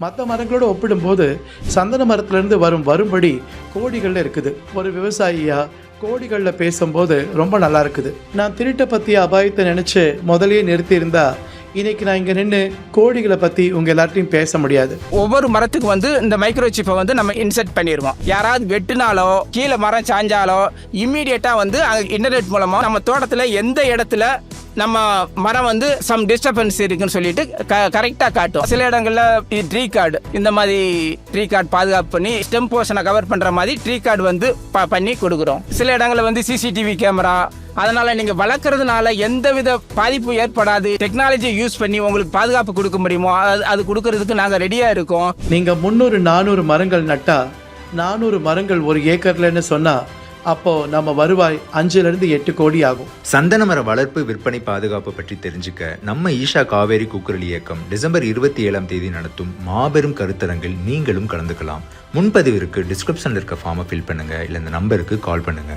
மற்ற மரங்களோட ஒப்பிடும்போது சந்தன மரத்துலேருந்து வரும்படி கோடிகளில் இருக்குது. ஒரு விவசாயியா கோடிகளில் பேசும்போது ரொம்ப நல்லா இருக்குது. நான் திருட்டை பற்றி அபாயத்தை நினச்சி முதலையே நிறுத்தியிருந்தா இன்னைக்கு நான் இங்கே நின்று கோடிகளை பற்றி உங்கள் எல்லார்ட்டையும் பேச முடியாது. ஒவ்வொரு மரத்துக்கு இந்த மைக்ரோசிப்பை நம்ம இன்செர்ட் பண்ணிடுவோம். யாராவது வெட்டினாலோ கீழே மரம் சாஞ்சாலோ இம்மீடியட்டாக இன்டர்நெட் மூலமாக நம்ம தோட்டத்தில் எந்த இடத்துல நம்ம மரம் சம் டிஸ்டர்பன்ஸ் இருக்குன்னு சொல்லிட்டு கரெக்டாக காட்டும். சில இடங்களில் ட்ரீ கார்டு இந்த மாதிரி ட்ரீ கார்டு பாதுகாப்பு பண்ணி ஸ்டெம் போர்ஷனை கவர் பண்ணுற மாதிரி ட்ரீ கார்டு பண்ணி கொடுக்குறோம். சில இடங்களில் சிசிடிவி கேமரா, அதனால நீங்க வளர்க்கறதுனால எந்தவித பாதிப்பு ஏற்படாது. டெக்னாலஜியை யூஸ் பண்ணி உங்களுக்கு பாதுகாப்பு கொடுக்க முடியுமோ அது கொடுக்கறதுக்கு நாங்க ரெடியா இருக்கோம். நீங்க 300-400 மரங்கள் நட்டா 400 மரங்கள் ஒரு ஏக்கர்லன்னு சொன்னா அப்போ நம்ம வருவாய் 5-8 கோடி ஆகும். சந்தன மர வளர்ப்பு விற்பனை பாதுகாப்பு பற்றி தெரிஞ்சுக்க நம்ம ஈஷா காவேரி கூக்குரல் இயக்கம் டிசம்பர் 27 நடத்தும் மாபெரும் கருத்தரங்கில் நீங்களும் கலந்துக்கலாம். முன்பதிவிற்கு டிஸ்கிரிப்ஷன்ல இருக்க ஃபார்மை ஃபில் பண்ணுங்க, இல்ல இந்த நம்பருக்கு கால் பண்ணுங்க.